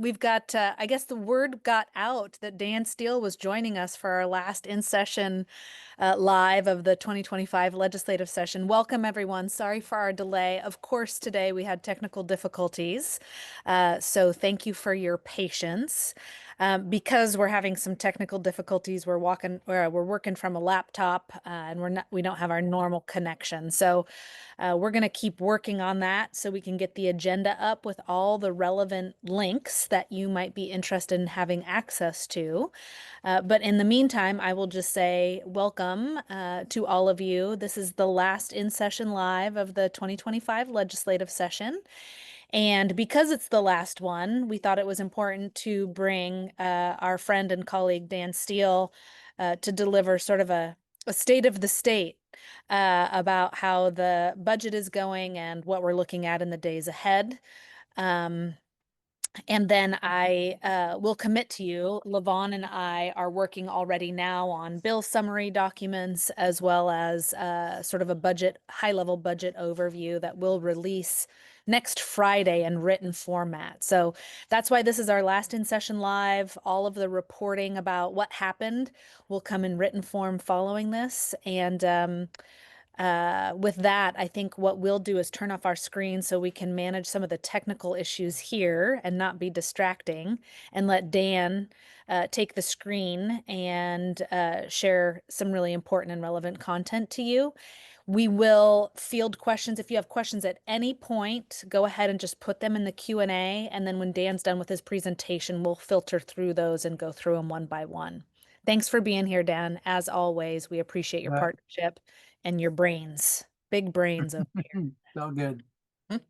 We've got, I guess the word got out that Dan Steele was joining us for our last in-session live of the 2025 legislative session. Welcome, everyone. Sorry for our delay. Of course, today we had technical difficulties, so thank you for your patience. Because we're having some technical difficulties, we're working from a laptop, and we don't have our normal connection. So we're going to keep working on that so we can get the agenda up with all the relevant links that you might be interested in having access to. But in the meantime, I will just say welcome to all of you. This is the last in-session live of the 2025 legislative session. And because it's the last one, we thought it was important to bring our friend and colleague Dan Steele to deliver sort of a state of the state about how the budget is going and what we're looking at in the days ahead. Um, and then I will commit to you, Levon and I are working already now on bill summary documents as well as sort of a high-level budget overview that we'll release next Friday in written format. So that's why this is our last in-session live. All of the reporting about what happened will come in written form following this. And with that, I think what we'll do is turn off our screen so we can manage some of the technical issues here and not be distracting, and let Dan take the screen and share some really important and relevant content to you. We will field questions. If you have questions at any point, go ahead and just put them in the Q&A, and then when Dan's done with his presentation, we'll filter through those and go through them one by one. Thanks for being here, Dan. As always, we appreciate your Right. partnership and your brains. Big brains over So good. here.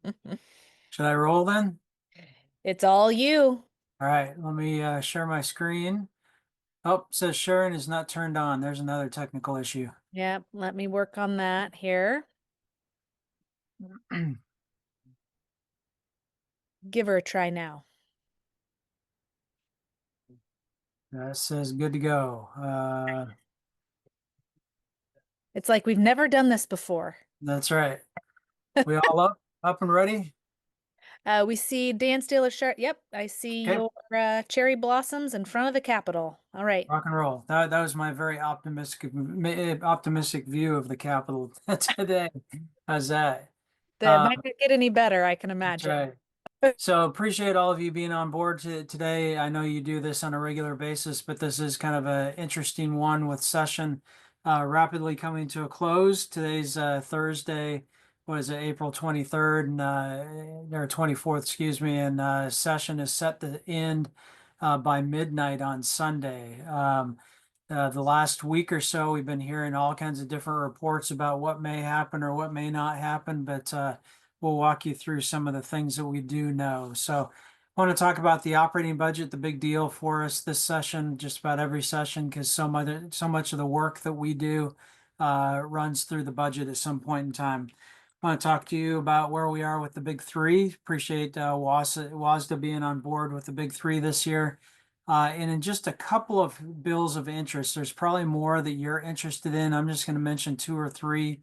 Should I roll then? It's all you. All right, let me share my screen. Oh, it says sharing is not turned on. There's another technical issue. Yep, let me work on that here. Give her a try now. That says good to go. It's like we've never done this before. That's right. We all up and ready? We see Dan Steeler shirt. Yep, I see Okay, your cherry blossoms in front of the Capitol. All right. rock and roll. That was my very optimistic view of the Capitol today. How's that? That Uh, might not get any better, I can that's imagine. right. So appreciate all of you being on board today. I know you do this on a regular basis, but this is kind of an interesting one with session rapidly coming to a close. Today's Thursday, what is it, April 23rd and or 24th, excuse me, and session is set to end by midnight on Sunday. The last week or so, we've been hearing all kinds of different reports about what may happen or what may not happen, but we'll walk you through some of the things that we do know. So I want to talk about the operating budget, the big deal for us this session, just about every session, because so much of the work that we do runs through the budget at some point in time. I want to talk to you about where we are with the big three. Appreciate WASDA being on board with the big three this year. And in just a couple of bills of interest, there's probably more that you're interested in. I'm just going to mention two or three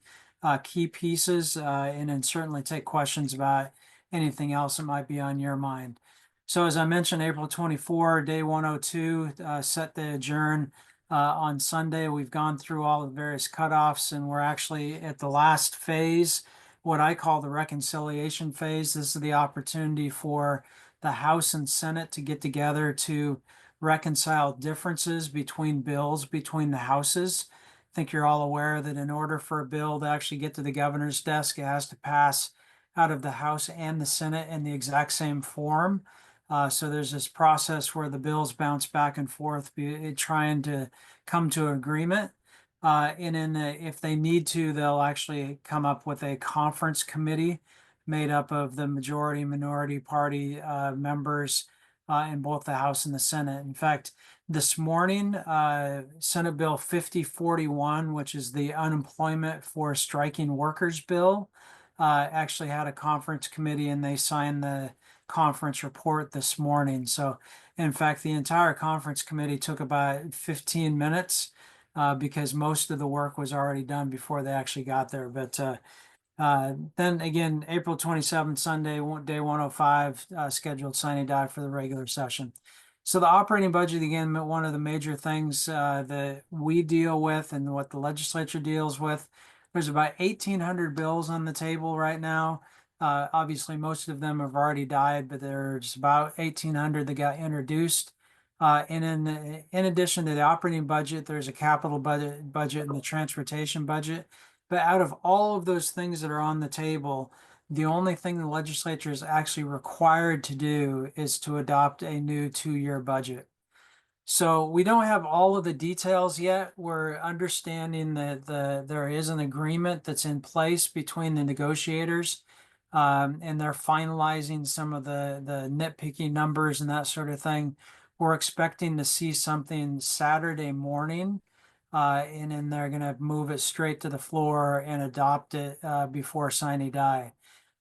key pieces, and then certainly take questions about anything else that might be on your mind. So as I mentioned, April 24, day 102, set to adjourn on Sunday. We've gone through all the various cutoffs, and we're actually at the last phase, what I call the reconciliation phase. This is the opportunity for the House and Senate to get together to reconcile differences between bills between the houses. I think you're all aware that in order for a bill to actually get to the governor's desk, it has to pass out of the House and the Senate in the exact same form. So there's this process where the bills bounce back and forth, trying to come to an agreement. If they need to, they'll actually come up with a conference committee made up of the majority and minority party members in both the House and the Senate. In fact, this morning, Senate Bill 5041, which is the unemployment for striking workers bill, actually had a conference committee and they signed the conference report this morning. So, in fact, the entire conference committee took about 15 minutes because most of the work was already done before they actually got there. But Then again, April 27th, Sunday, day 105, scheduled signing doc for the regular session. So the operating budget, again, one of the major things that we deal with and what the legislature deals with. There's about 1,800 bills on the table right now. Obviously, most of them have already died, but there's about 1,800 that got introduced. And in addition to the operating budget, there's a capital budget and the transportation budget. But out of all of those things that are on the table, the only thing the legislature is actually required to do is to adopt a new 2-year budget. So we don't have all of the details yet. We're understanding that there is an agreement that's in place between the negotiators, and they're finalizing some of the nitpicky numbers and that sort of thing. We're expecting to see something Saturday morning, and then they're going to move it straight to the floor and adopt it before sine die.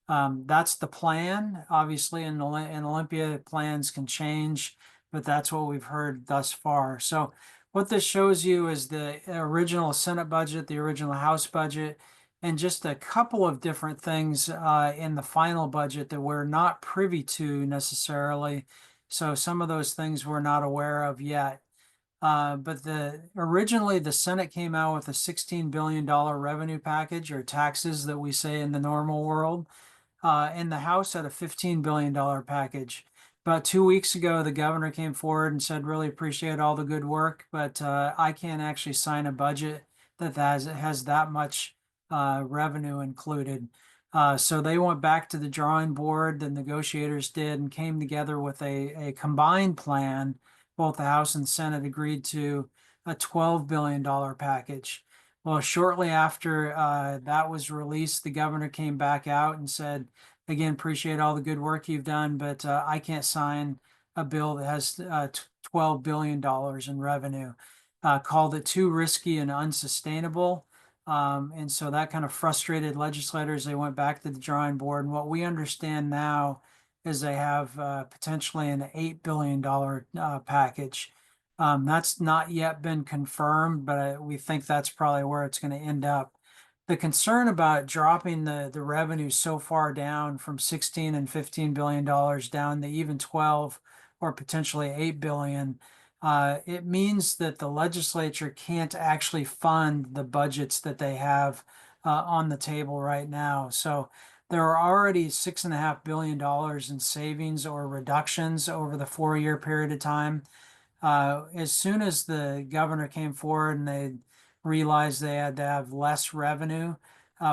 That's the plan. Obviously, in Olympia, plans can change, but that's what we've heard thus far. So, what this shows you is the original Senate budget, the original House budget, and just a couple of different things in the final budget that we're not privy to necessarily. So, some of those things we're not aware of yet. But originally the Senate came out with a $16 billion revenue package, or taxes that we say in the normal world, and the House had a $15 billion package. About 2 weeks ago, the governor came forward and said, really appreciate all the good work, but I can't actually sign a budget that has that much revenue included. So they went back to the drawing board, the negotiators did, and came together with a combined plan. Both the House and Senate agreed to a $12 billion package. Well, shortly after that was released, the governor came back out and said, again, appreciate all the good work you've done, but I can't sign a bill that has $12 billion in revenue. Called it too risky and unsustainable. And so that kind of frustrated legislators. They went back to the drawing board. And what we understand now is they have potentially an $8 billion package. That's not yet been confirmed, but we think that's probably where it's going to end up. The concern about dropping the revenue so far down from 16 and $15 billion down to even 12 or potentially 8 billion, it means that the legislature can't actually fund the budgets that they have on the table right now. So there are already $6.5 billion in savings or reductions over the 4-year period of time. As soon as the governor came forward and they realized they had to have less revenue,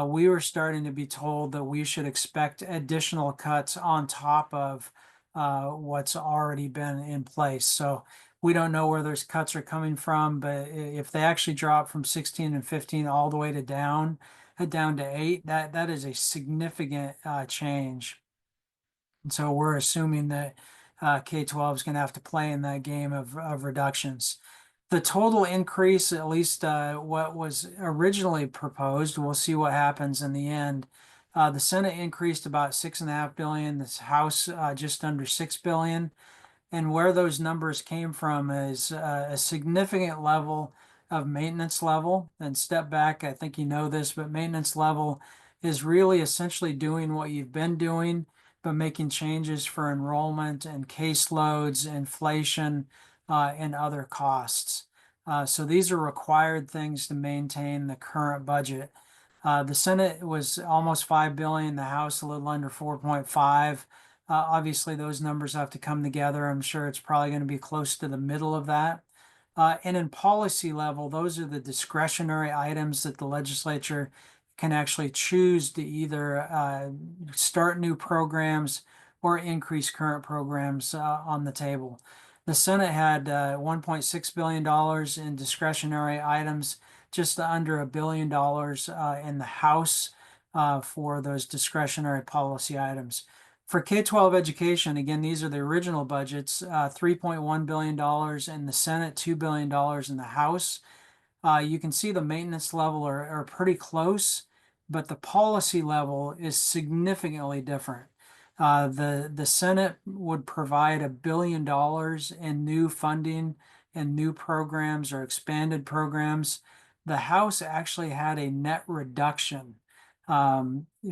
we were starting to be told that we should expect additional cuts on top of what's already been in place. So we don't know where those cuts are coming from, but if they actually drop from 16 and 15 all the way to down to 8, that is a significant change. And so we're assuming that K-12 is going to have to play in that game of reductions. The total increase, at least what was originally proposed, we'll see what happens in the end. The Senate increased about 6.5 billion. The House just under 6 billion. And where those numbers came from is a significant level of maintenance level. And step back, I think you know this, but maintenance level is really essentially doing what you've been doing, but making changes for enrollment and caseloads, inflation, and other costs. So these are required things to maintain the current budget. The Senate was almost 5 billion, the House a little under 4.5. Obviously, those numbers have to come together. I'm sure it's probably going to be close to the middle of that. And in policy level, those are the discretionary items that the legislature can actually choose to either start new programs or increase current programs on the table. The Senate had $1.6 billion in discretionary items, just under $1 billion in the House for those discretionary policy items. For K-12 education, again, these are the original budgets, $3.1 billion in the Senate, $2 billion in the House. You can see the maintenance level are pretty close, but the policy level is significantly different. The Senate would provide $1 billion in new funding and new programs or expanded programs. The House actually had a net reduction.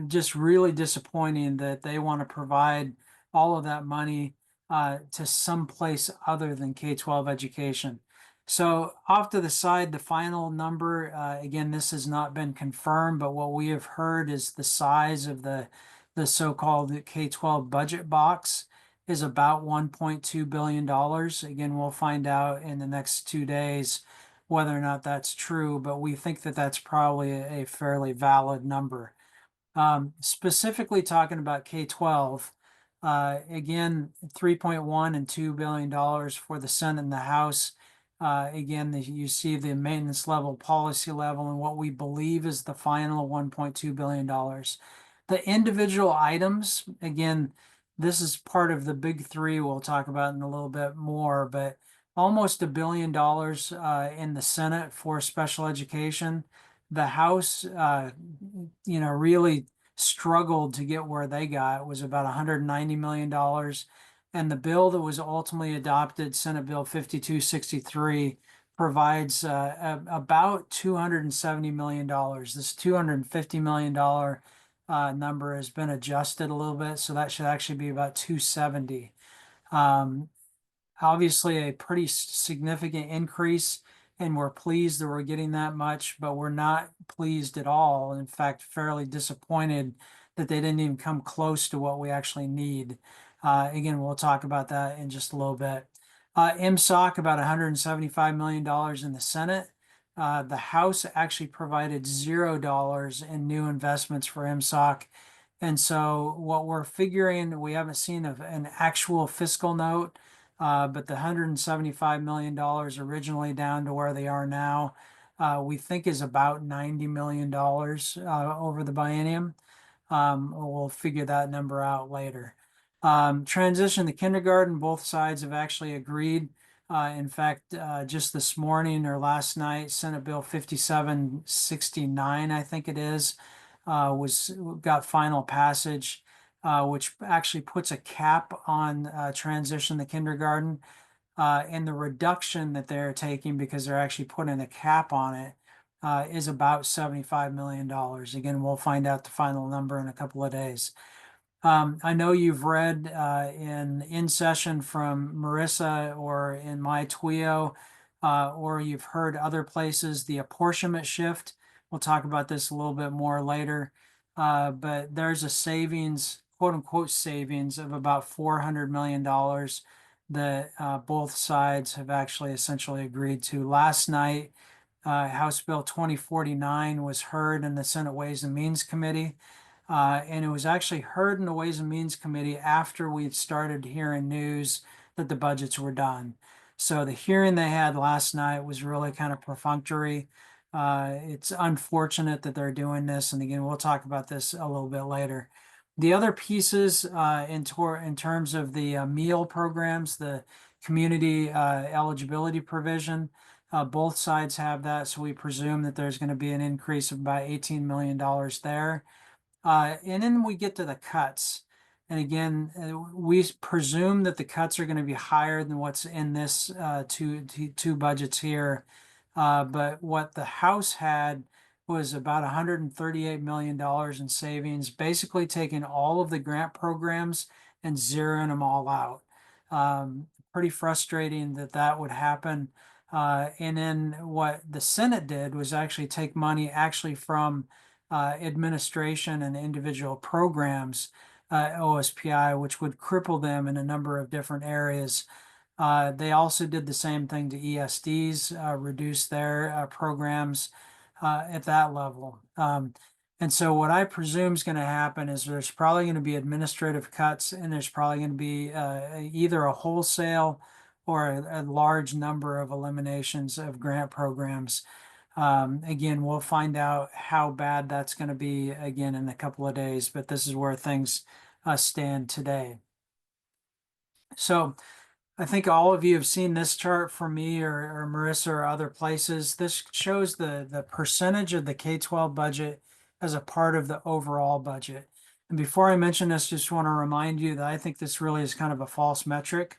Just really disappointing that they want to provide all of that money to some place other than K-12 education. So off to the side, the final number, again, this has not been confirmed, but what we have heard is the size of the so-called K-12 budget box is about $1.2 billion. Again, we'll find out in the next 2 days whether or not that's true, but we think that that's probably a fairly valid number. Specifically talking about K-12, again, 3.1 and $2 billion for the Senate and the House. Again, you see the maintenance level, policy level, and what we believe is the final $1.2 billion. The individual items, again, this is part of the big three we'll talk about in a little bit more, but almost $1 billion in the Senate for special education. The House, really struggled to get where they got. It was about $190 million. And the bill that was ultimately adopted, Senate Bill 5263, provides about $270 million. This $250 million number has been adjusted a little bit, so that should actually be about 270. Um, Obviously a pretty significant increase, and we're pleased that we're getting that much, but we're not pleased at all. In fact, fairly disappointed that they didn't even come close to what we actually need. Again, we'll talk about that in just a little bit. MSOC, about $175 million in the Senate. The House actually provided $0 in new investments for MSOC. And so what we're figuring, we haven't seen an actual fiscal note, but the $175 million originally down to where they are now, we think is about $90 million over the biennium. We'll figure that number out later. Transition to kindergarten, both sides have actually agreed. In fact, just this morning or last night, Senate Bill 5769, I think it is, was got final passage, which actually puts a cap on transition to kindergarten. And the reduction that they're taking, because they're actually putting a cap on it, is about $75 million. Again, we'll find out the final number in a couple of days. I know you've read in session from Marissa or in my TWIO, or you've heard other places, the apportionment shift. We'll talk about this a little bit more later. But there's a savings, quote unquote savings, of about $400 million that both sides have actually essentially agreed to. Last night, House Bill 2049 was heard in the Senate Ways and Means Committee. And it was actually heard in the Ways and Means Committee after we'd started hearing news that the budgets were done. So the hearing they had last night was really kind of perfunctory. It's unfortunate that they're doing this. And again, we'll talk about this a little bit later. The other pieces in terms of the meal programs, the community eligibility provision, both sides have that. So we presume that there's going to be an increase of about $18 million there. And then we get to the cuts. And again, we presume that the cuts are going to be higher than what's in this two budgets here. But what the House had was about $138 million in savings, basically taking all of the grant programs and zeroing them all out. Pretty frustrating that that would happen. And then what the Senate did was actually take money actually from administration and individual programs, OSPI, which would cripple them in a number of different areas. They also did the same thing to ESDs, reduce their programs at that level. And so what I presume is going to happen is there's probably going to be administrative cuts, and there's probably going to be either a wholesale or a large number of eliminations of grant programs. Again, we'll find out how bad that's going to be again in a couple of days, but this is where things stand today. So I think all of you have seen this chart from me or Marissa or other places. This shows the percentage of the K-12 budget as a part of the overall budget. And before I mention this, just want to remind you that I think this really is kind of a false metric.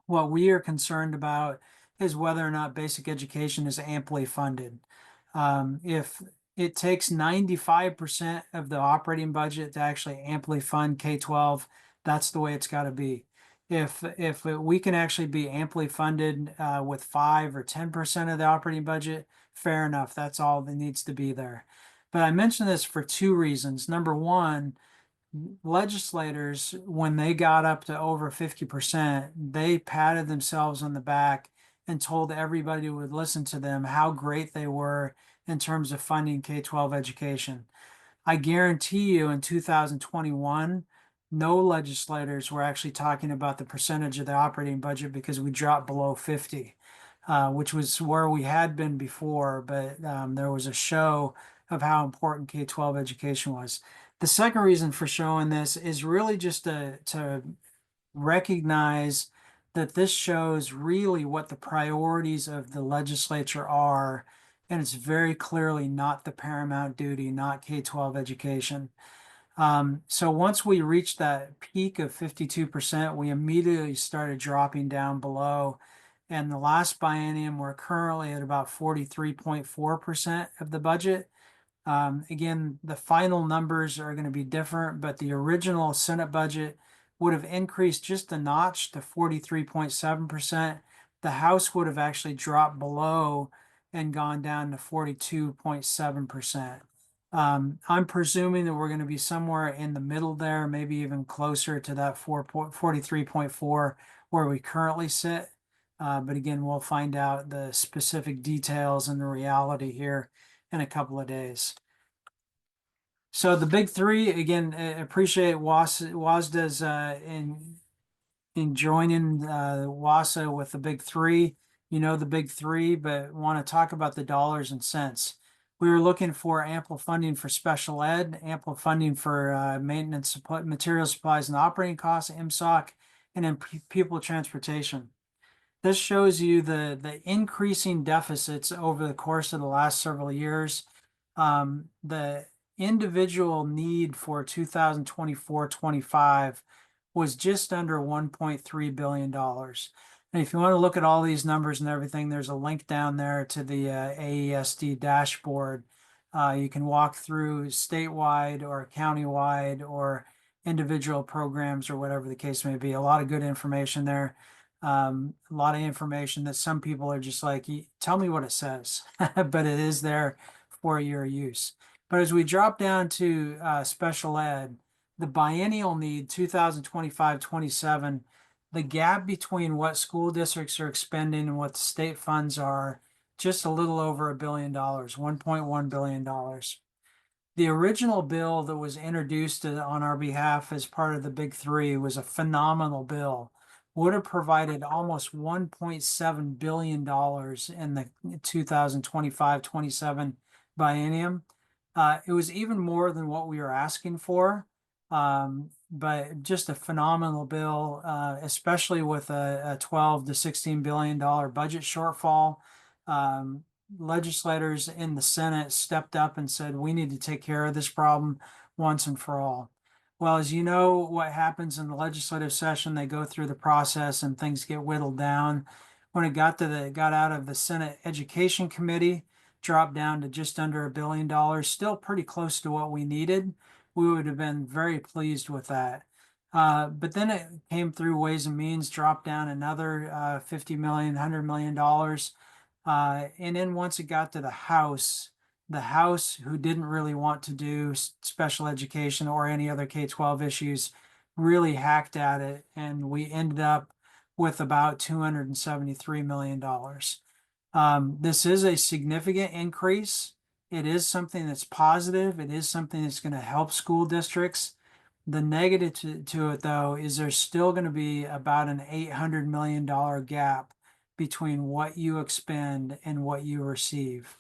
What we are concerned about is whether or not basic education is amply funded. If it takes 95% of the operating budget to actually amply fund K-12. That's the way it's got to be. If we can actually be amply funded with 5 or 10% of the operating budget, fair enough. That's all that needs to be there. But I mention this for two reasons. Number one, legislators, when they got up to over 50%, they patted themselves on the back and told everybody who would listen to them how great they were in terms of funding K-12 education. I guarantee you in 2021, no legislators were actually talking about the percentage of the operating budget because we dropped below 50, which was where we had been before, but there was a show of how important K-12 education was. The second reason for showing this is really just to recognize that this shows really what the priorities of the legislature are, and it's very clearly not the paramount duty, not K-12 education. So once we reached that peak of 52%, we immediately started dropping down below. And the last biennium, we're currently at about 43.4% of the budget. Again, the final numbers are going to be different, but the original Senate budget would have increased just a notch to 43.7%. The House would have actually dropped below and gone down to 42.7%. I'm presuming that we're going to be somewhere in the middle there, maybe even closer to that 43.4 where we currently sit. But again, we'll find out the specific details and the reality here in a couple of days. So the big three, again, appreciate WASDA's in joining WASA with the big three. You know the big three, but want to talk about the dollars and cents. We were looking for ample funding for special ed, ample funding for maintenance, material supplies and operating costs, MSOC, and then pupil transportation. This shows you the increasing deficits over the course of the last several years. The individual need for 2024-25 was just under $1.3 billion. And if you want to look at all these numbers and everything, there's a link down there to the AESD dashboard. You can walk through statewide or countywide or individual programs or whatever the case may be. A lot of good information there. A lot of information that some people are just like, tell me what it says, but it is there for your use. But as we drop down to special ed, the biennial need 2025-27, the gap between what school districts are expending and what the state funds are, just a little over $1 billion, $1.1 billion. The original bill that was introduced on our behalf as part of the big three was a phenomenal bill. Would have provided almost $1.7 billion in the 2025-27 biennium. It was even more than what we were asking for, but just a phenomenal bill, especially with a 12 to $16 billion budget shortfall. Legislators in the Senate stepped up and said, we need to take care of this problem once and for all. Well, as you know, what happens in the legislative session, they go through the process and things get whittled down. When it got out of the Senate Education Committee, dropped down to just under $1 billion, still pretty close to what we needed. We would have been very pleased with that. But then it came through Ways and Means, dropped down another 50 million, $100 million. And then once it got to the House, who didn't really want to do special education or any other K-12 issues, really hacked at it. And we ended up with about $273 million. This is a significant increase. It is something that's positive. It is something that's going to help school districts. The negative to it, though, is there's still going to be about an $800 million gap between what you expend and what you receive.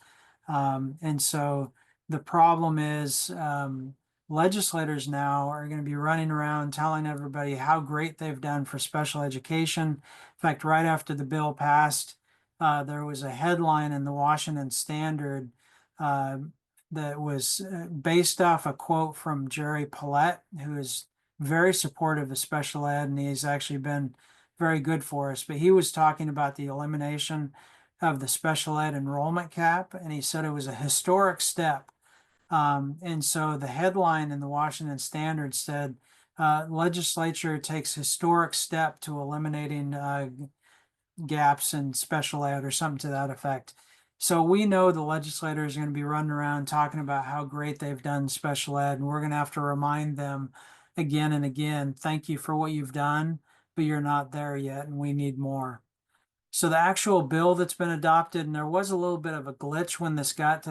And so the problem is legislators now are going to be running around telling everybody how great they've done for special education. In fact, right after the bill passed, there was a headline in the Washington Standard that was based off a quote from Jerry Paulette, who is very supportive of special ed, and he's actually been very good for us. But he was talking about the elimination of the special ed enrollment cap, and he said it was a historic step And so the headline in the Washington Standard said, legislature takes historic step to eliminating gaps in special ed or something to that effect. So we know the legislators are going to be running around talking about how great they've done special ed, and we're going to have to remind them again and again, thank you for what you've done, but you're not there yet, and we need more. So the actual bill that's been adopted, and there was a little bit of a glitch when this got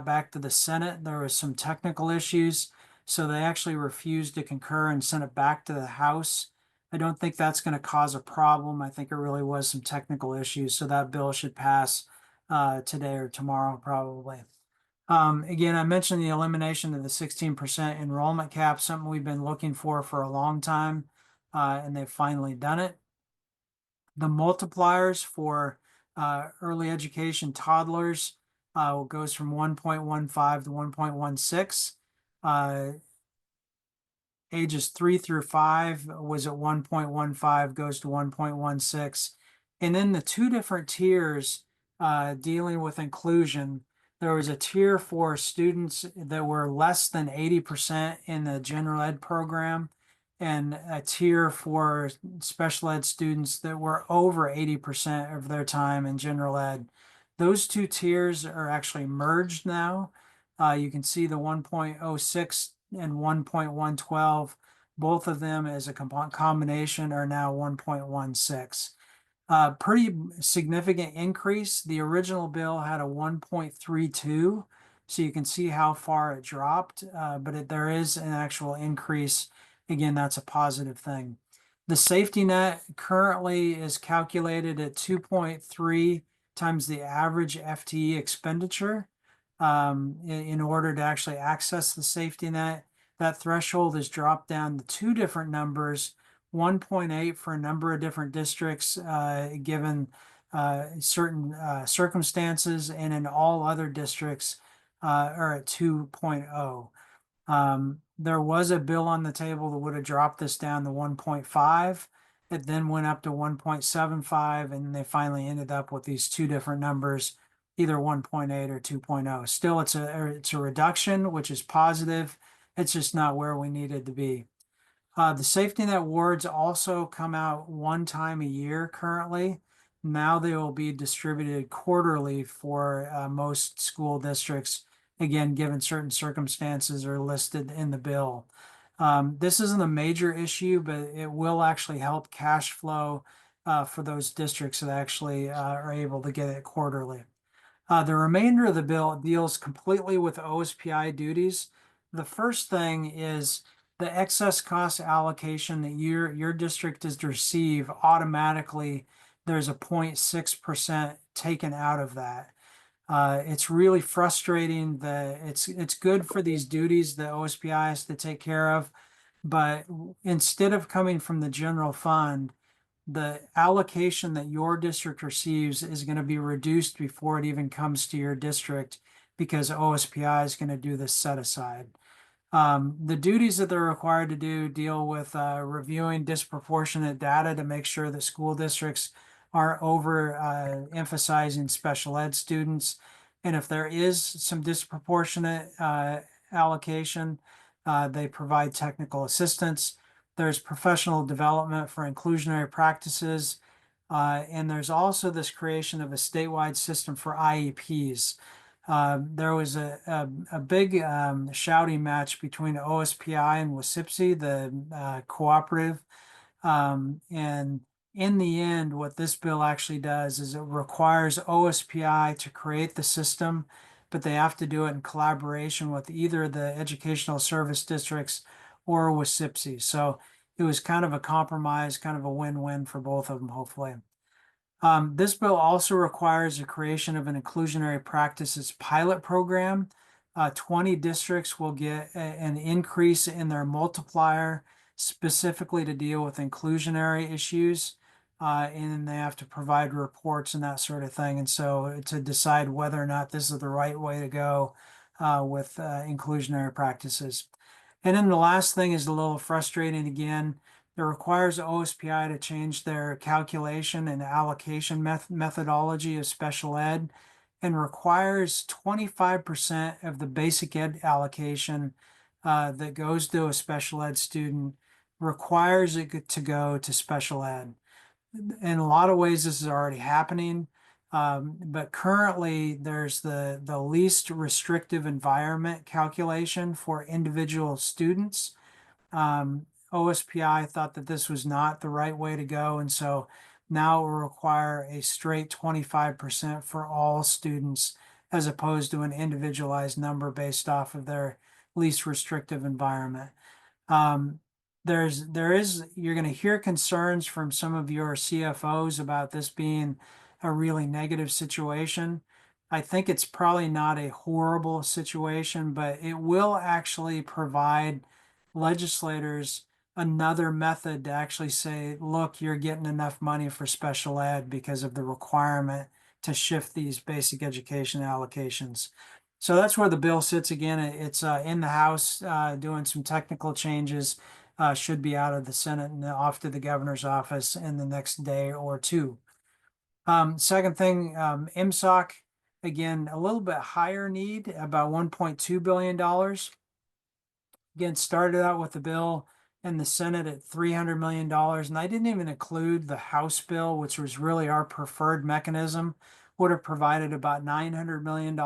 back to the Senate. There was some technical issues, so they actually refused to concur and sent it back to the House. I don't think that's going to cause a problem. I think it really was some technical issues, so that bill should pass today or tomorrow probably. Again, I mentioned the elimination of the 16% enrollment cap, something we've been looking for a long time, and they've finally done it. The multipliers for early education toddlers goes from 1.15 to 1.16. Ages 3 through 5 was at 1.15, goes to 1.16. And then the two different tiers dealing with inclusion. There was a tier for students that were less than 80% in the general ed program, and a tier for special ed students that were over 80% of their time in general ed. Those two tiers are actually merged now. You can see the 1.06 and 1.112, both of them as a combination are now 1.16. Pretty significant increase. The original bill had a 1.32, so you can see how far it dropped, but there is an actual increase. Again, that's a positive thing. The safety net currently is calculated at 2.3 times the average FTE expenditure. In order to actually access the safety net, that threshold is dropped down to two different numbers, 1.8 for a number of different districts, given certain circumstances, and in all other districts are at 2.0. There was a bill on the table that would have dropped this down to 1.5. It then went up to 1.75, and they finally ended up with these two different numbers, either 1.8 or 2.0. Still, it's a reduction, which is positive. It's just not where we needed to be. The safety net awards also come out one time a year currently. Now they will be distributed quarterly for most school districts. Again, given certain circumstances are listed in the bill. This isn't a major issue, but it will actually help cash flow for those districts that actually are able to get it quarterly. The remainder of the bill deals completely with OSPI duties. The first thing is the excess cost allocation that your district is to receive automatically. There's a 0.6% taken out of that. It's really frustrating that it's good for these duties that OSPI has to take care of, but instead of coming from the general fund, the allocation that your district receives is going to be reduced before it even comes to your district because OSPI is going to do this set aside. The duties that they're required to do deal with reviewing disproportionate data to make sure that school districts aren't over emphasizing special ed students. And if there is some disproportionate allocation, they provide technical assistance. There's professional development for inclusionary practices. And there's also this creation of a statewide system for IEPs. There was a big shouting match between OSPI and WSSDA, the cooperative. And in the end, what this bill actually does is it requires OSPI to create the system, but they have to do it in collaboration with either the educational service districts or WSSDA. So it was kind of a compromise, kind of a win-win for both of them, hopefully. This bill also requires the creation of an inclusionary practices pilot program. 20 districts will get an increase in their multiplier specifically to deal with inclusionary issues. And they have to provide reports and that sort of thing. And so to decide whether or not this is the right way to go with inclusionary practices. And then the last thing is a little frustrating again. It requires OSPI to change their calculation and allocation methodology of special ed. and requires 25% of the basic ed allocation that goes to a special ed student, requires it to go to special ed. In a lot of ways, this is already happening. But currently, there's the least restrictive environment calculation for individual students. OSPI thought that this was not the right way to go, and so now it will require a straight 25% for all students as opposed to an individualized number based off of their least restrictive environment. Um, you're going to hear concerns from some of your CFOs about this being a really negative situation. I think it's probably not a horrible situation, but it will actually provide legislators another method to actually say, look, you're getting enough money for special ed because of the requirement to shift these basic education allocations. So that's where the bill sits again. It's in the House doing some technical changes. Should be out of the Senate and off to the governor's office in the next day or two. Second thing, MSOC, again, a little bit higher need, about $1.2 billion. Again, started out with the bill in the Senate at $300 million. And I didn't even include the House bill, which was really our preferred mechanism, would have provided about $900 million,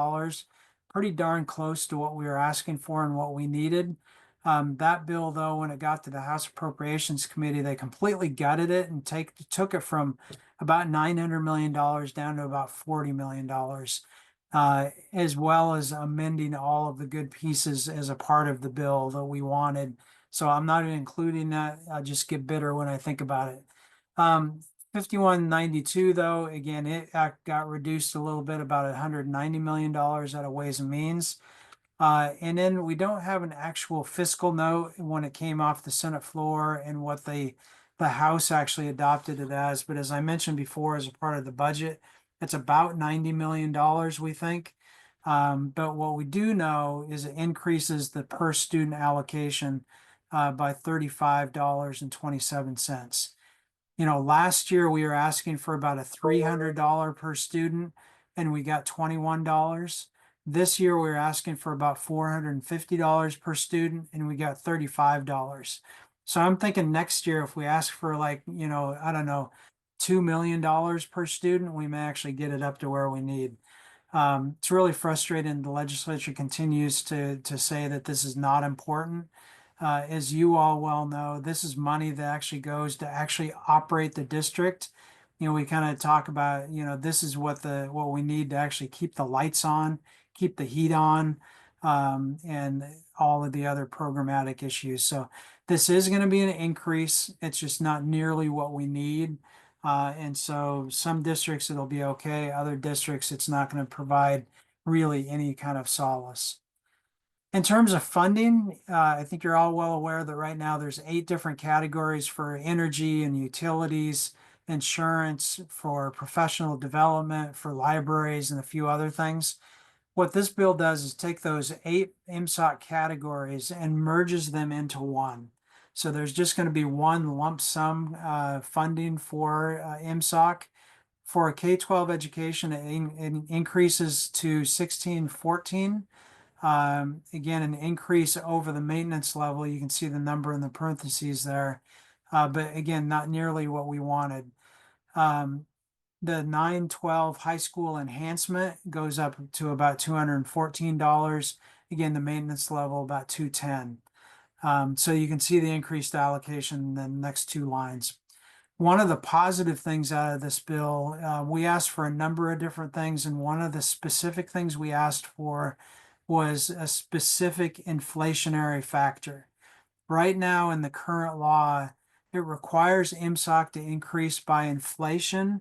pretty darn close to what we were asking for and what we needed. That bill, though, when it got to the House Appropriations Committee, they completely gutted it and took it from about $900 million down to about $40 million. As well as amending all of the good pieces as a part of the bill that we wanted. So I'm not even including that. I just get bitter when I think about it. 5192, though, again, it got reduced a little bit, about $190 million out of Ways and Means. And then we don't have an actual fiscal note when it came off the Senate floor and what the House actually adopted it as. But as I mentioned before, as a part of the budget, it's about $90 million, we think. But what we do know is it increases the per student allocation by $35.27. Last year we were asking for about a $300 per student and we got $21. This year we were asking for about $450 per student and we got $35. So I'm thinking next year, if we ask for like, I don't know, $2 million per student, we may actually get it up to where we need. It's really frustrating. The legislature continues to say that this is not important. As you all well know, this is money that actually goes to actually operate the district. We kind of talk about, this is what we need to actually keep the lights on, keep the heat on, and all of the other programmatic issues. So this is going to be an increase. It's just not nearly what we need. And so some districts it'll be okay. Other districts it's not going to provide really any kind of solace. In terms of funding, I think you're all well aware that right now there's 8 different categories for energy and utilities, insurance, for professional development, for libraries, and a few other things. What this bill does is take those 8 MSOC categories and merges them into one. So there's just going to be one lump sum funding for MSOC. For a K-12 education, it increases to 1614. Again, an increase over the maintenance level. You can see the number in the parentheses there. But again, not nearly what we wanted. The 912 high school enhancement goes up to about $214. Again, the maintenance level about $210. So you can see the increased allocation in the next 2 lines. One of the positive things out of this bill, we asked for a number of different things, and one of the specific things we asked for was a specific inflationary factor. Right now in the current law, it requires MSOC to increase by inflation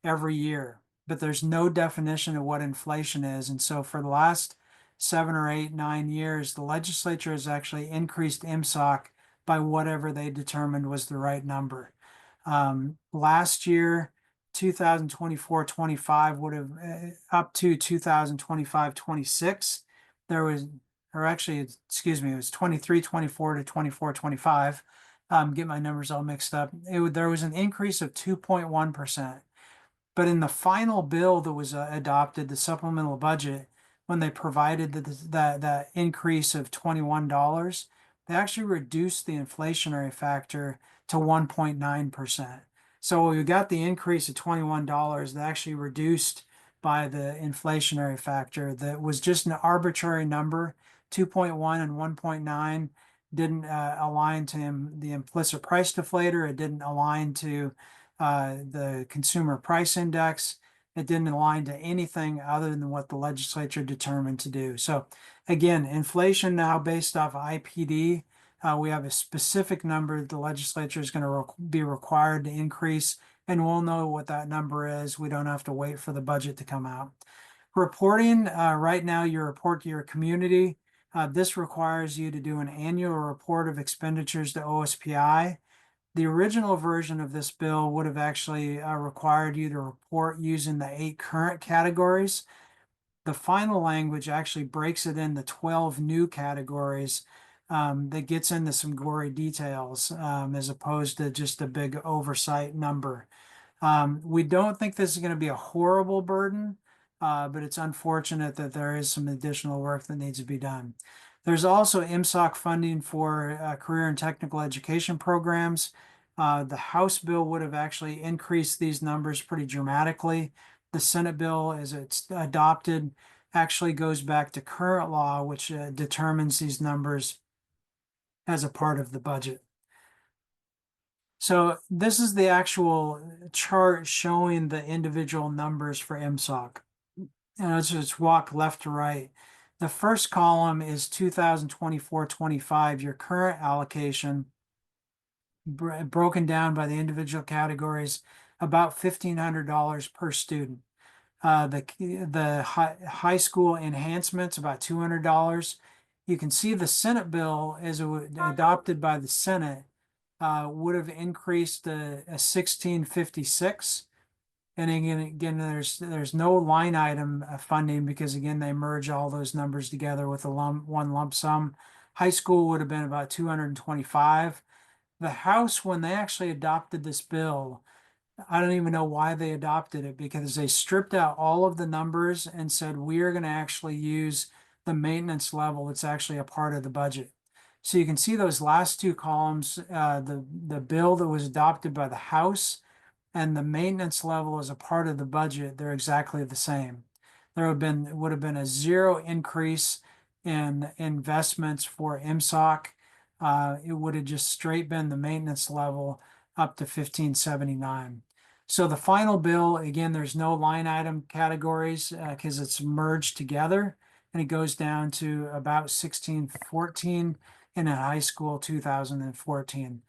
every year, but there's no definition of what inflation is. And so for the last 7 or 8, 9 years, the legislature has actually increased MSOC by whatever they determined was the right number. Last year, 2024-25 would have up to 2025-26. There was, or actually, excuse me, it was 23-24 to 24-25. Get my numbers all mixed up. There was an increase of 2.1%. But in the final bill that was adopted, the supplemental budget, when they provided that increase of $21, they actually reduced the inflationary factor to 1.9%. So we got the increase of $21 that actually reduced by the inflationary factor that was just an arbitrary number. 2.1 and 1.9 didn't align to the implicit price deflator. It didn't align to the consumer price index. It didn't align to anything other than what the legislature determined to do. So again, inflation now based off IPD, we have a specific number that the legislature is going to be required to increase, and we'll know what that number is. We don't have to wait for the budget to come out. Reporting, right now, you report to your community. This requires you to do an annual report of expenditures to OSPI. The original version of this bill would have actually required you to report using the 8 current categories. The final language actually breaks it into 12 new categories that gets into some gory details as opposed to just a big oversight number. We don't think this is going to be a horrible burden, but it's unfortunate that there is some additional work that needs to be done. There's also MSOC funding for career and technical education programs. The House bill would have actually increased these numbers pretty dramatically. The Senate bill, as it's adopted, actually goes back to current law, which determines these numbers as a part of the budget. So this is the actual chart showing the individual numbers for MSOC. And let's just walk left to right. The first column is 2024-25, your current allocation, broken down by the individual categories, about $1,500 per student. The high school enhancements, about $200. You can see the Senate bill, as it was adopted by the Senate, would have increased a 1656. And again, there's no line item funding because again, they merge all those numbers together with one lump sum. High school would have been about 225. The House, when they actually adopted this bill, I don't even know why they adopted it because they stripped out all of the numbers and said, we are going to actually use the maintenance level that's actually a part of the budget. So you can see those last 2 columns, the bill that was adopted by the House and the maintenance level as a part of the budget, they're exactly the same. There would have been a 0 increase in investments for MSOC. It would have just straight been the maintenance level up to 1579. So the final bill, again, there's no line item categories because it's merged together, and it goes down to about 1614 in a high school 2014.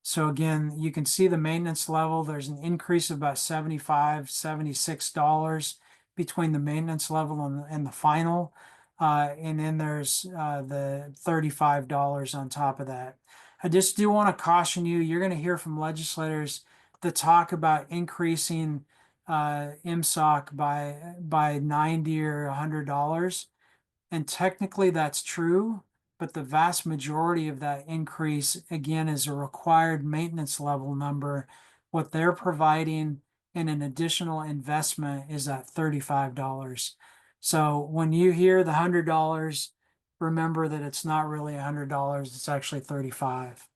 So again, you can see the maintenance level. There's an increase of about $75, $76 between the maintenance level and the final. And then there's the $35 on top of that. I just do want to caution you, you're going to hear from legislators that talk about increasing MSOC by $90 or $100. And technically that's true, but the vast majority of that increase, again, is a required maintenance level number. What they're providing in an additional investment is at $35. So when you hear the $100, remember that it's not really $100, it's actually 35.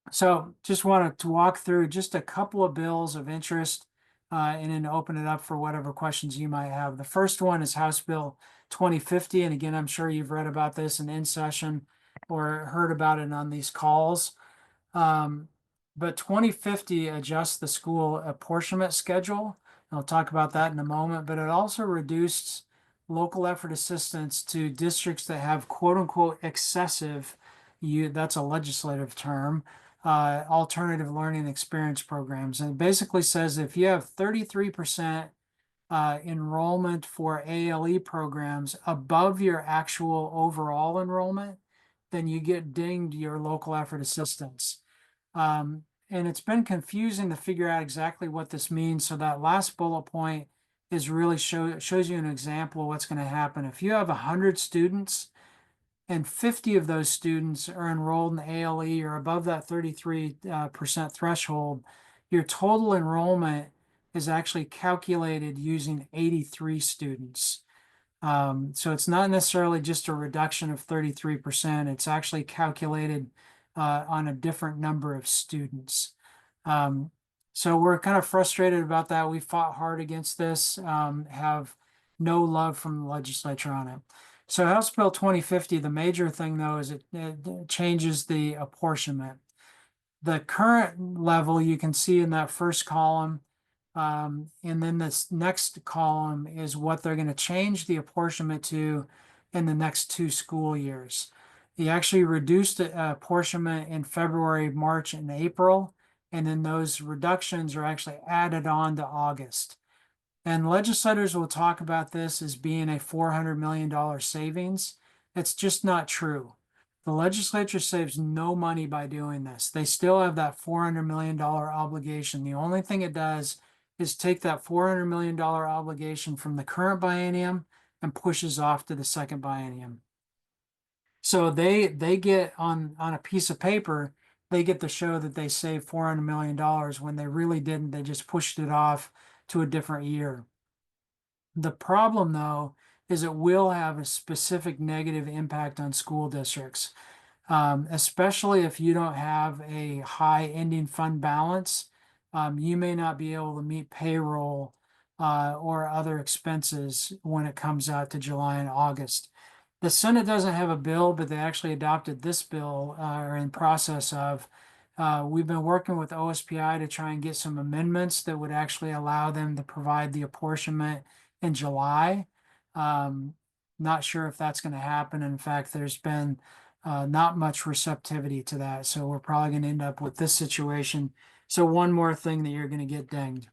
So just wanted to walk through just a couple of bills of interest and then open it up for whatever questions you might have. The first one is House Bill 2050. And again, I'm sure you've read about this in session or heard about it on these calls. But 2050 adjusts the school apportionment schedule. I'll talk about that in a moment, but it also reduced local effort assistance to districts that have quote unquote excessive, that's a legislative term, alternative learning experience programs. And it basically says if you have 33% enrollment for ALE programs above your actual overall enrollment, then you get dinged your local effort assistance. And it's been confusing to figure out exactly what this means. So that last bullet point is really shows you an example of what's going to happen. If you have 100 students and 50 of those students are enrolled in ALE or above that 33% threshold, your total enrollment is actually calculated using 83 students. So it's not necessarily just a reduction of 33%. It's actually calculated on a different number of students. Um, so we're kind of frustrated about that. We fought hard against this, have no love from the legislature on it. So House Bill 2050, the major thing though is it changes the apportionment. The current level you can see in that first column. And then this next column is what they're going to change the apportionment to in the next 2 school years. He actually reduced the apportionment in February, March, and April, and then those reductions are actually added on to August. And legislators will talk about this as being a $400 million savings. It's just not true. The legislature saves no money by doing this. They still have that $400 million obligation. The only thing it does is take that $400 million obligation from the current biennium and pushes off to the second biennium. So they get on a piece of paper, they get to show that they saved $400 million when they really didn't. They just pushed it off to a different year. The problem, though, is it will have a specific negative impact on school districts, especially if you don't have a high ending fund balance. You may not be able to meet payroll or other expenses when it comes out to July and August. The Senate doesn't have a bill, but they actually adopted this bill or are in process of. We've been working with OSPI to try and get some amendments that would actually allow them to provide the apportionment in July. Not sure if that's going to happen. In fact, there's been not much receptivity to that. So we're probably going to end up with this situation. So one more thing that you're going to get dinged.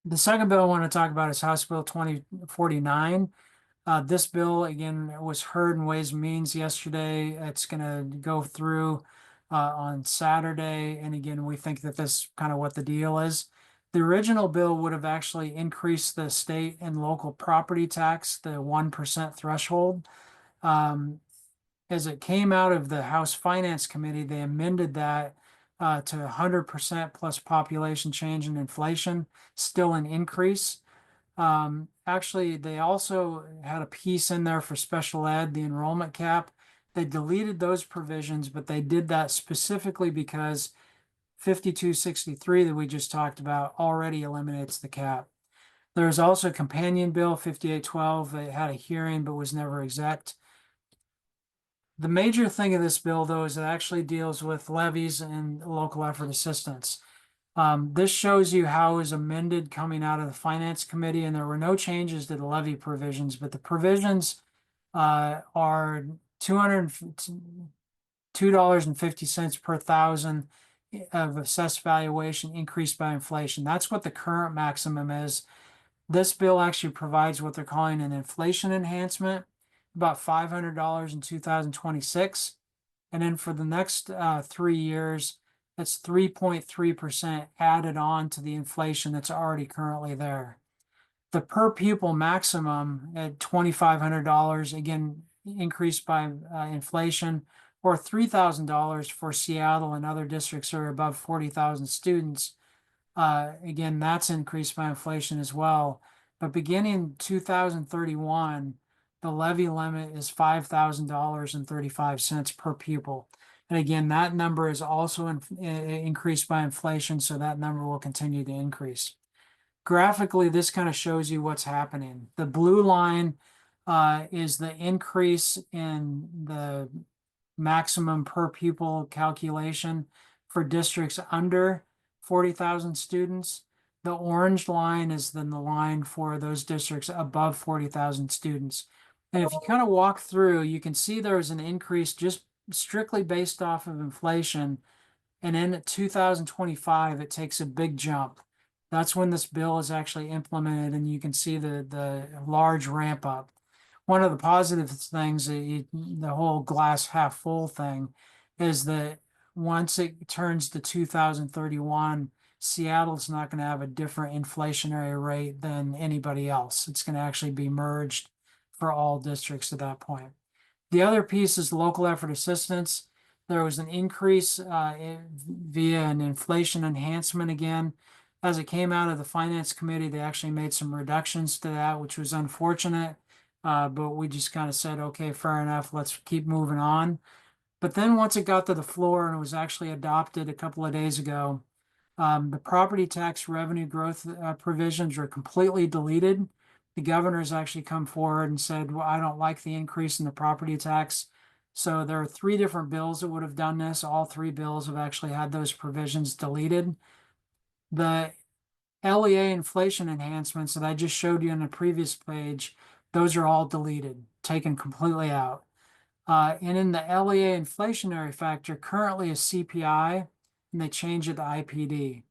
The second bill I want to talk about is House Bill 2049. This bill, again, was heard in Ways and Means yesterday. It's going to go through on Saturday. And again, we think that this is kind of what the deal is. The original bill would have actually increased the state and local property tax, the 1% threshold. As it came out of the House Finance Committee, they amended that to 100% plus population change and inflation, still an increase. Actually, they also had a piece in there for special ed, the enrollment cap. They deleted those provisions, but they did that specifically because 5263 that we just talked about already eliminates the cap. There's also a companion bill, 5812, that had a hearing but was never exec. The major thing of this bill, though, is it actually deals with levies and local effort assistance. This shows you how it was amended coming out of the Finance Committee, and there were no changes to the levy provisions, but the provisions are $202.50 per thousand of assessed valuation increased by inflation. That's what the current maximum is. This bill actually provides what they're calling an inflation enhancement, about $500 in 2026. And then for the next 3 years, that's 3.3% added on to the inflation that's already currently there. The per pupil maximum at $2,500, again, increased by inflation, or $3,000 for Seattle and other districts that are above 40,000 students. Again, that's increased by inflation as well. But beginning 2031, the levy limit is $5,000.35 per pupil. And again, that number is also increased by inflation, so that number will continue to increase. Graphically, this kind of shows you what's happening. The blue line is the increase in the maximum per pupil calculation for districts under 40,000 students. The orange line is then the line for those districts above 40,000 students. And if you kind of walk through, you can see there's an increase just strictly based off of inflation. And then at 2025, it takes a big jump. That's when this bill is actually implemented, and you can see the large ramp up. One of the positive things, the whole glass half full thing, is that once it turns to 2031, Seattle's not going to have a different inflationary rate than anybody else. It's going to actually be merged for all districts at that point. The other piece is local effort assistance. There was an increase via an inflation enhancement again. As it came out of the finance committee, they actually made some reductions to that, which was unfortunate. But we just kind of said, okay, fair enough, let's keep moving on. But then once it got to the floor and it was actually adopted a couple of days ago, the property tax revenue growth provisions were completely deleted. The governor has actually come forward and said, well, I don't like the increase in the property tax. So there are three different bills that would have done this. All three bills have actually had those provisions deleted. The LEA inflation enhancements that I just showed you on the previous page, those are all deleted, taken completely out. And in the LEA inflationary factor, currently is CPI, and they change it to IPD.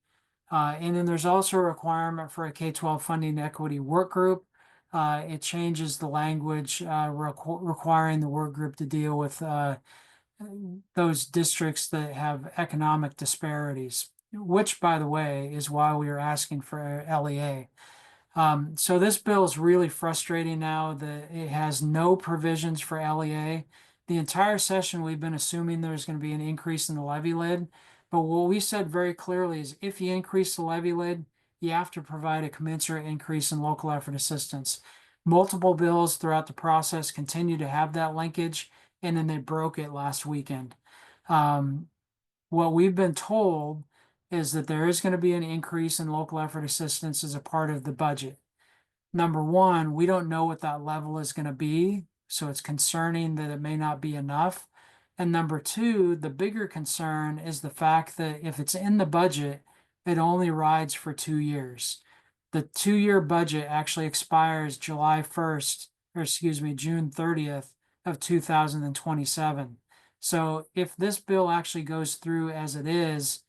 And then there's also a requirement for a K-12 funding equity work group. It changes the language requiring the work group to deal with those districts that have economic disparities, which, by the way, is why we are asking for LEA. So this bill is really frustrating now that it has no provisions for LEA. The entire session, we've been assuming there's going to be an increase in the levy lid. But what we said very clearly is if you increase the levy lid, you have to provide a commensurate increase in local effort assistance. Multiple bills throughout the process continue to have that linkage, and then they broke it last weekend. What we've been told is that there is going to be an increase in local effort assistance as a part of the budget. Number one, we don't know what that level is going to be, so it's concerning that it may not be enough. And number two, the bigger concern is the fact that if it's in the budget, it only rides for 2 years. The 2 year budget actually expires July 1st, or excuse me, June 30th of 2027. So if this bill actually goes through as it is,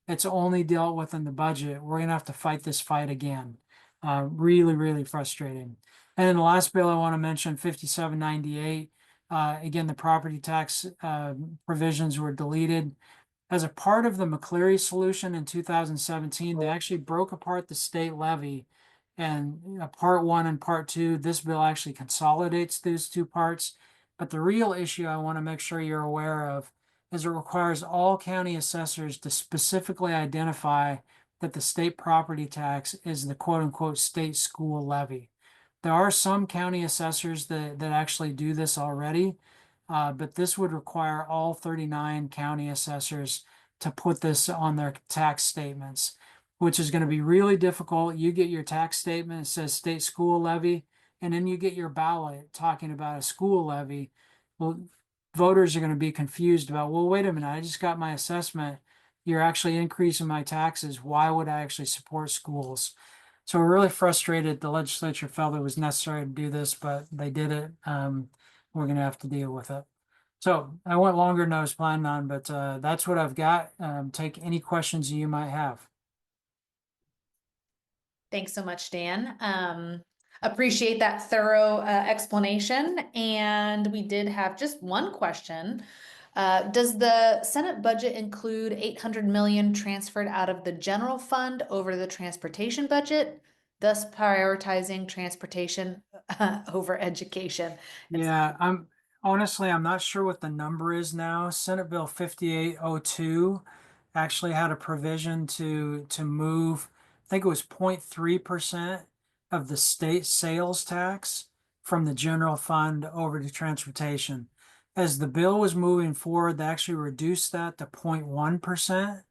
it's only dealt with in the budget. We're going to have to fight this fight again. Really, really frustrating. And then the last bill I want to mention, 5798. Again, the property tax provisions were deleted. As a part of the McCleary solution in 2017, they actually broke apart the state levy and part one and part two. This bill actually consolidates those two parts. But the real issue I want to make sure you're aware of is it requires all county assessors to specifically identify that the state property tax is the quote unquote state school levy. There are some county assessors that actually do this already, but this would require all 39 county assessors to put this on their tax statements, which is going to be really difficult. You get your tax statement, it says state school levy, and then you get your ballot talking about a school levy. Well, voters are going to be confused about, well, wait a minute, I just got my assessment. You're actually increasing my taxes. Why would I actually support schools? So we're really frustrated. The legislature felt it was necessary to do this, but they did it. We're going to have to deal with it. So I went longer than I was planning on, but that's what I've got. Take any questions you might have. Thanks so much, Dan. Appreciate that thorough explanation. And we did have just one question. Does the Senate budget include 800 million transferred out of the general fund over the transportation budget, thus prioritizing transportation over education? Yeah, I'm not sure what the number is now. Senate Bill 5802 actually had a provision to move, I think it was 0.3% of the state sales tax from the general fund over to transportation. As the bill was moving forward, they actually reduced that to 0.1%.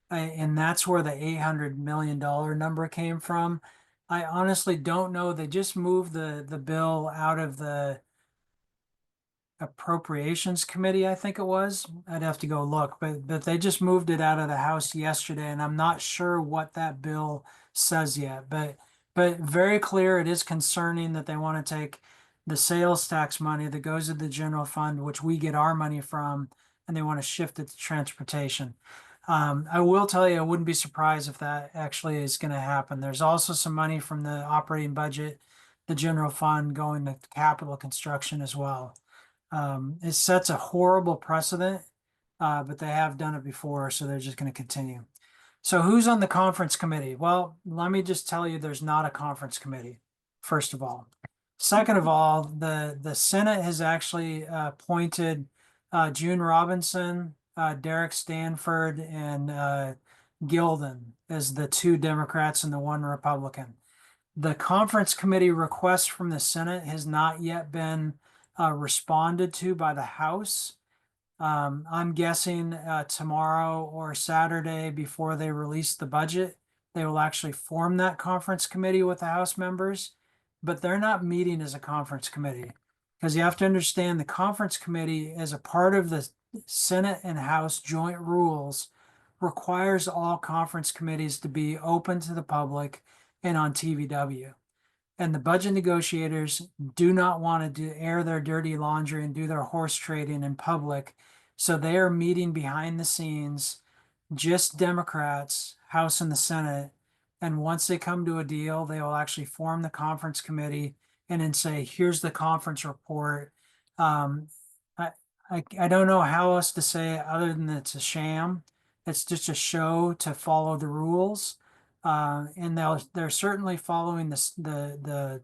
And that's where the $800 million number came from. I honestly don't know. They just moved the bill out of the Appropriations Committee, I think it was. I'd have to go look, but they just moved it out of the House yesterday, and I'm not sure what that bill says yet. But very clear, it is concerning that they want to take the sales tax money that goes to the general fund, which we get our money from, and they want to shift it to transportation. I will tell you, I wouldn't be surprised if that actually is going to happen. There's also some money from the operating budget, the general fund going to capital construction as well. It sets a horrible precedent, but they have done it before, so they're just going to continue. So who's on the conference committee? Well, let me just tell you, there's not a conference committee, first of all. Second of all, the Senate has actually appointed June Robinson, Derek Stanford and Gilden as the two Democrats and the one Republican. The conference committee request from the Senate has not yet been responded to by the House. I'm guessing tomorrow or Saturday before they release the budget, they will actually form that conference committee with the House members, but they're not meeting as a conference committee because you have to understand the conference committee as a part of the Senate and House joint rules requires all conference committees to be open to the public and on TVW. And the budget negotiators do not want to air their dirty laundry and do their horse trading in public. So they are meeting behind the scenes, just Democrats, House and the Senate. And once they come to a deal, they will actually form the conference committee and then say, here's the conference report. Um, I, I don't know how else to say it other than it's a sham. It's just a show to follow the rules. And they're certainly following the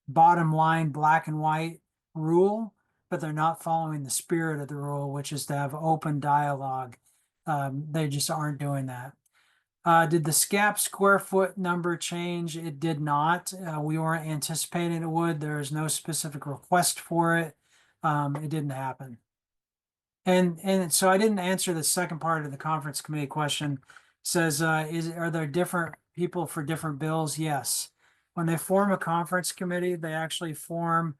bottom line black and white rule, but they're not following the spirit of the rule, which is to have open dialogue. They just aren't doing that. Did the SCAP square foot number change? It did not. We weren't anticipating it would. There is no specific request for it. It didn't happen. And so I didn't answer the second part of the conference committee question. Says, are there different people for different bills? Yes. When they form a conference committee, they actually form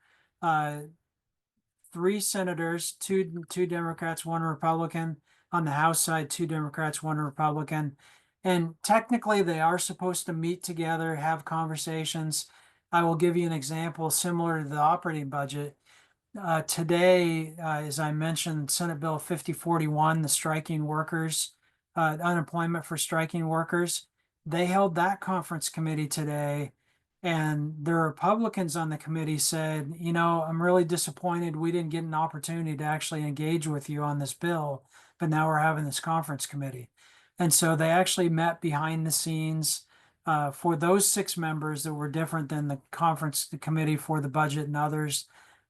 three senators, two Democrats, one Republican. On the House side, two Democrats, one Republican. And technically, they are supposed to meet together, have conversations. I will give you an example similar to the operating budget. Today, as I mentioned, Senate Bill 5041, the striking workers, unemployment for striking workers, they held that conference committee today. And the Republicans on the committee said, I'm really disappointed we didn't get an opportunity to actually engage with you on this bill, but now we're having this conference committee. And so they actually met behind the scenes for those 6 members that were different than the conference committee for the budget and others.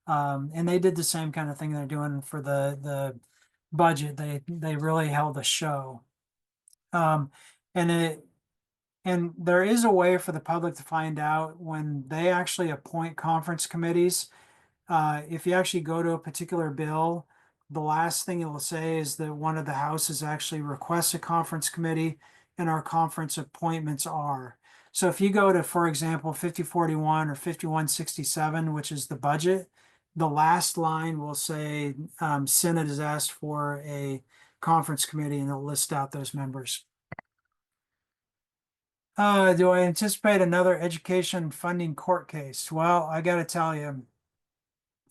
And they did the same kind of thing they're doing for the budget. They really held a show. Um, and there is a way for the public to find out when they actually appoint conference committees. If you actually go to a particular bill, the last thing it will say is that one of the houses actually requests a conference committee and our conference appointments are. So if you go to, for example, 5041 or 5167, which is the budget, the last line will say Senate has asked for a conference committee and it'll list out those members. Do I anticipate another education funding court case? Well, I got to tell you,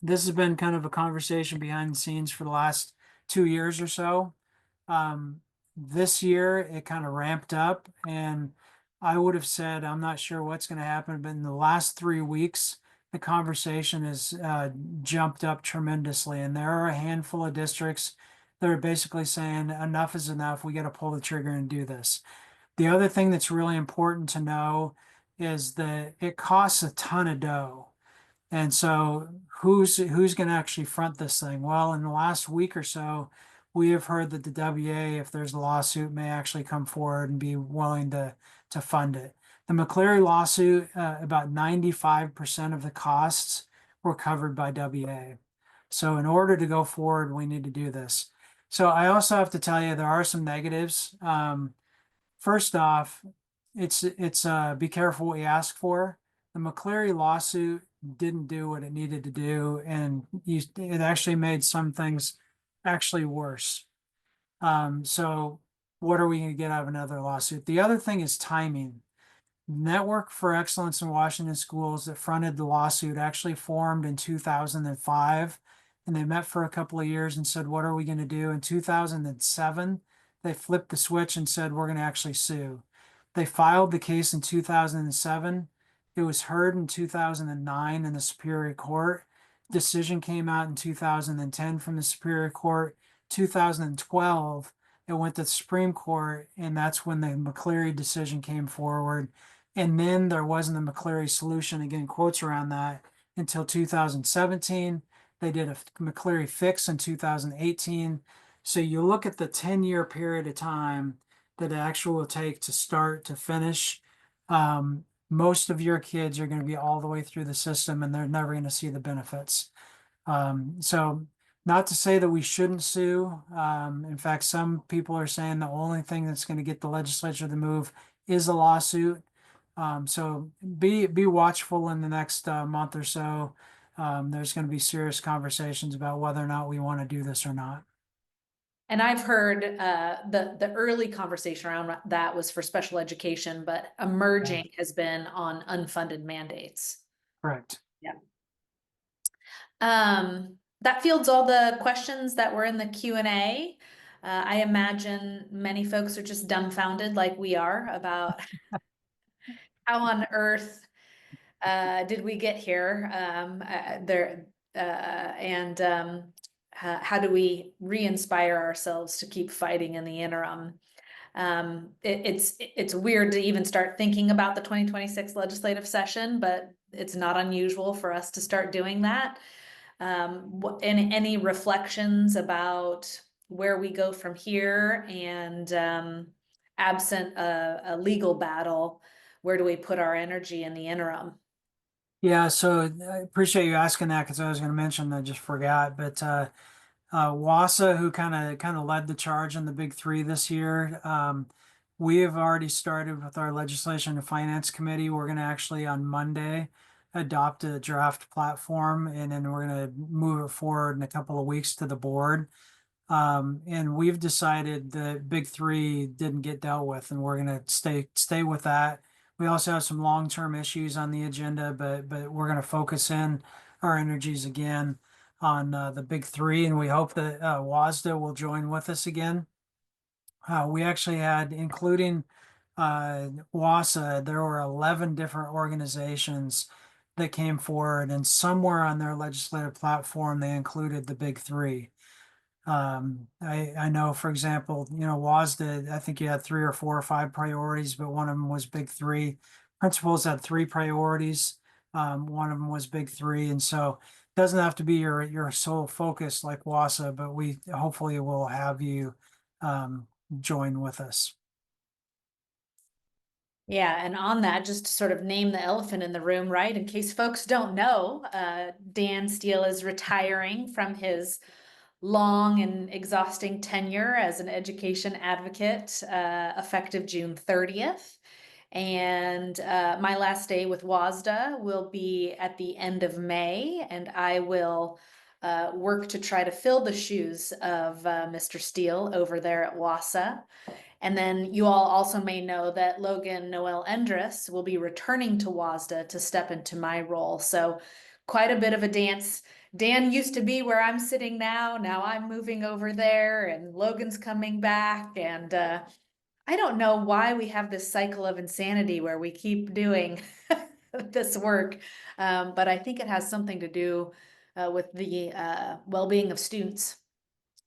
this has been kind of a conversation behind the scenes for the last 2 years or so. This year it kind of ramped up, and I would have said I'm not sure what's going to happen, but in the last 3 weeks, the conversation has jumped up tremendously, and there are a handful of districts that are basically saying enough is enough. We got to pull the trigger and do this. The other thing that's really important to know is that it costs a ton of dough. And so who's going to actually front this thing? Well, in the last week or so, we have heard that the WA, if there's a lawsuit, may actually come forward and be willing to fund it. The McCleary lawsuit, about 95% of the costs were covered by WA. So in order to go forward, we need to do this. So I also have to tell you, there are some negatives. First off, it's be careful what you ask for. The McCleary lawsuit didn't do what it needed to do, and it actually made some things actually worse. So what are we going to get out of another lawsuit? The other thing is timing. Network for Excellence in Washington Schools that fronted the lawsuit actually formed in 2005, and they met for a couple of years and said, what are we going to do? In 2007, they flipped the switch and said, we're going to actually sue. They filed the case in 2007. It was heard in 2009 in the Superior Court. Decision came out in 2010 from the Superior Court. 2012, it went to the Supreme Court, and that's when the McCleary decision came forward. And then there wasn't a McCleary solution, again, quotes around that, until 2017. They did a McCleary fix in 2018. So you look at the 10-year period of time that it actually will take to start to finish. Most of your kids are going to be all the way through the system and they're never going to see the benefits. So not to say that we shouldn't sue. In fact, some people are saying the only thing that's going to get the legislature to move is a lawsuit. So be watchful in the next month or so. There's going to be serious conversations about whether or not we want to do this or not. And I've heard the early conversation around that was for special education, but Yeah. emerging has been on unfunded mandates. Correct. Yeah. That fields all the questions that were in the Q&A. I imagine many folks are just dumbfounded like we are about how on earth did we get here? How do we re-inspire ourselves to keep fighting in the interim? It's weird to even start thinking about the 2026 legislative session, but it's not unusual for us to start doing that. Any reflections about where we go from here and absent a legal battle, where do we put our energy in the interim? Yeah, so I appreciate you asking that because I was going to mention I just forgot. But Wasa, who kind of led the charge in the big three this year, we have already started with our legislation and finance committee. We're going to actually on Monday adopt a draft platform, and then we're going to move it forward in a couple of weeks to the board. And we've decided the big three didn't get dealt with, and we're gonna stay with that. We also have some long-term issues on the agenda, but we're gonna focus in our energies again on the big three, and we hope that WASDA will join with us again. We actually had, including WASA, there were 11 different organizations that came forward, and somewhere on their legislative platform they included the big three. I know, for example, WASDA, I think you had three or four or five priorities, but one of them was big three. Principals had three priorities. One of them was big three. And so it doesn't have to be your sole focus like WASA, but we hopefully will have you join with us. Yeah, and on that, just to sort of name the elephant in the room, right? In case folks don't know, Dan Steele is retiring from his long and exhausting tenure as an education advocate, effective June 30th. And my last day with WASDA will be at the end of May, and I will work to try to fill the shoes of Mr. Steele over there at WASA. And then you all also may know that Logan Noel Endress will be returning to WASDA to step into my role. So quite a bit of a dance. Dan used to be where I'm sitting now. Now I'm moving over there, and Logan's coming back. And I don't know why we have this cycle of insanity where we keep doing this work, but I think it has something to do with the well-being of students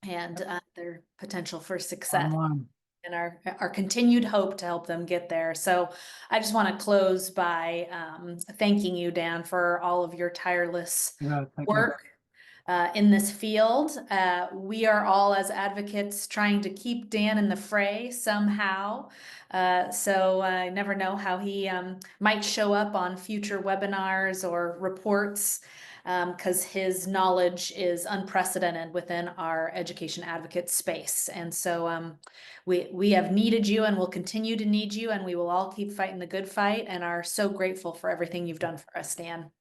and their potential for Bottom success line. and our continued hope to help them get there. So I just want to close by thanking you, Dan, for all of your tireless Yeah, thank you. work in this field. We are all as advocates trying to keep Dan in the fray somehow. So I never know how he might show up on future webinars or reports because his knowledge is unprecedented within our education advocate space. And so we have needed you and will continue to need you, and we will all keep fighting the good fight and are so grateful for everything you've done for us, Dan.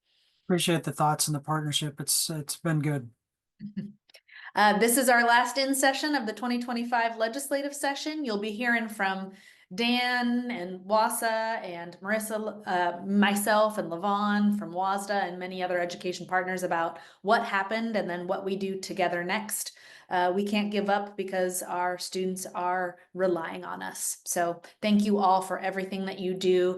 Appreciate the thoughts and the partnership. It's been good. This is our last in session of the 2025 legislative session. You'll be hearing from Dan and Wasa and Marissa, myself and Levon from WASDA and many other education partners about what happened and then what we do together next. We can't give up because our students are relying on us. So thank you all for everything that you do